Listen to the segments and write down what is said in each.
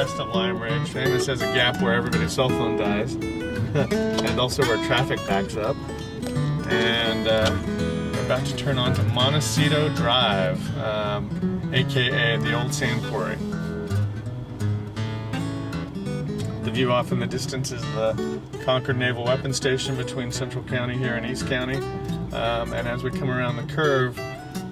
west of Lime Ridge, famous as a gap where everybody's cell phone dies, and also where traffic backs up. And we're about to turn onto Montecito Drive, aka the Old Sand Quarry. The view off in the distance is the Concord Naval Weapons Station between Central County here and East County. And as we come around the curve,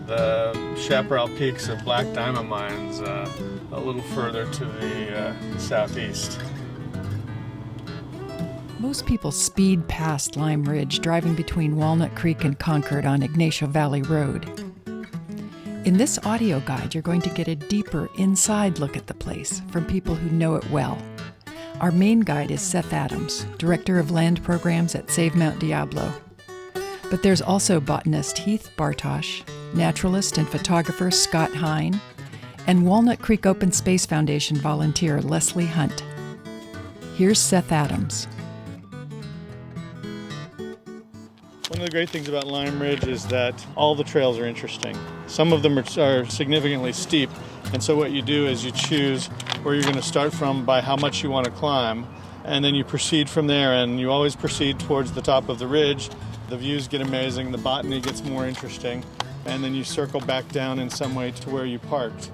the Chaparral Peaks of Black Diamond Mines a little further to the southeast. Most people speed past Lime Ridge, driving between Walnut Creek and Concord on Ignacio Valley Road. In this audio guide, you're going to get a deeper inside look at the place from people who know it well. Our main guide is Seth Adams, Director of Land Programs at Save Mount Diablo. But there's also botanist Heath Bartosh, naturalist and photographer Scott Hein, and Walnut Creek Open Space Foundation volunteer Leslie Hunt. Here's Seth Adams. One of the great things about Lime Ridge is that all the trails are interesting. Some of them are significantly steep, and so what you do is you choose where you're going to start from by how much you want to climb, and then you proceed from there, and you always proceed towards the top of the ridge. The views get amazing, the botany gets more interesting, and then you circle back down in some way to where you parked.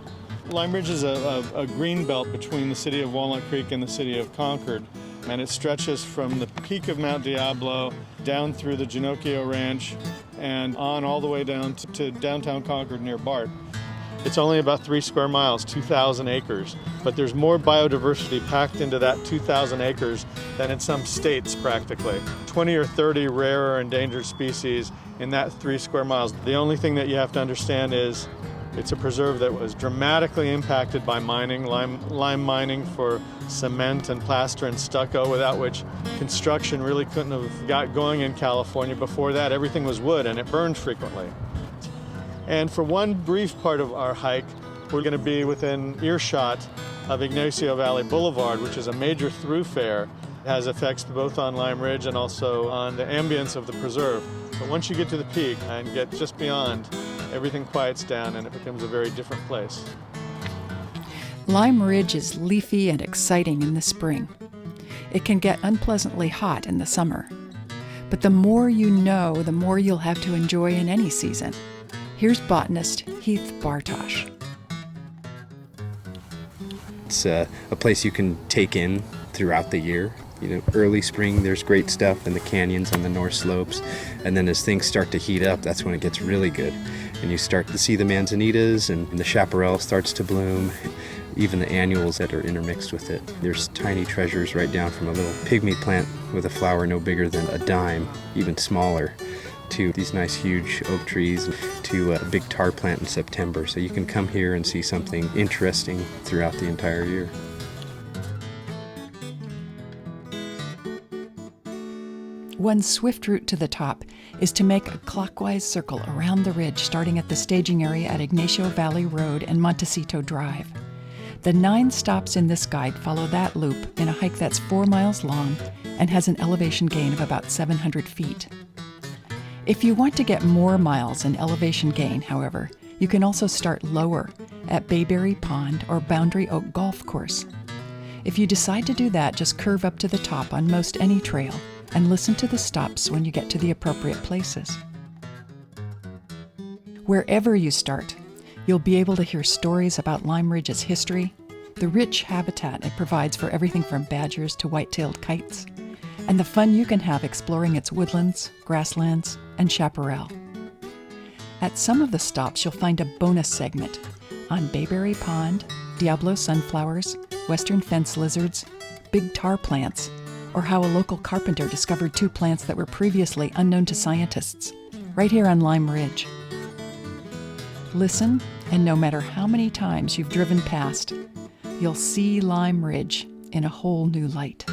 Lime Ridge is a green belt between the city of Walnut Creek and the city of Concord, and it stretches from the peak of Mount Diablo down through the Ginocchio Ranch and on all the way down to downtown Concord near Bart. It's only about 3 square miles, 2,000 acres, but there's more biodiversity packed into that 2,000 acres than in some states practically. 20 or 30 rare or endangered species in that 3 square miles. The only thing that you have to understand is it's a preserve that was dramatically impacted by mining, lime mining for cement and plaster and stucco, without which construction really couldn't have got going in California. Before that, everything was wood and it burned frequently. And for one brief part of our hike, we're going to be within earshot of Ignacio Valley Boulevard, which is a major thoroughfare. It has effects both on Lime Ridge and also on the ambience of the preserve. But once you get to the peak and get just beyond, everything quiets down and it becomes a very different place. Lime Ridge is leafy and exciting in the spring. It can get unpleasantly hot in the summer. But the more you know, the more you'll have to enjoy in any season. Here's botanist Heath Bartosh. It's a place you can take in throughout the year. You know, early spring, there's great stuff in the canyons on the north slopes. And then as things start to heat up, that's when it gets really good. And you start to see the manzanitas and the chaparral starts to bloom, even the annuals that are intermixed with it. There's tiny treasures right down from a little pygmy plant with a flower no bigger than a dime, even smaller, to these nice huge oak trees, to a big tar plant in September. So you can come here and see something interesting throughout the entire year. One swift route to the top is to make a clockwise circle around the ridge, starting at the staging area at Ignacio Valley Road and Montecito Drive. The 9 stops in this guide follow that loop in a hike that's 4 miles long and has an elevation gain of about 700 feet. If you want to get more miles in elevation gain, however, you can also start lower at Bayberry Pond or Boundary Oak Golf Course. If you decide to do that, just curve up to the top on most any trail and listen to the stops when you get to the appropriate places. Wherever you start, you'll be able to hear stories about Lime Ridge's history, the rich habitat it provides for everything from badgers to white-tailed kites, and the fun you can have exploring its woodlands, grasslands, and chaparral. At some of the stops, you'll find a bonus segment on Bayberry Pond, Diablo sunflowers, western fence lizards, big tar plants, or how a local carpenter discovered 2 plants that were previously unknown to scientists, right here on Lime Ridge. Listen, and no matter how many times you've driven past, you'll see Lime Ridge in a whole new light.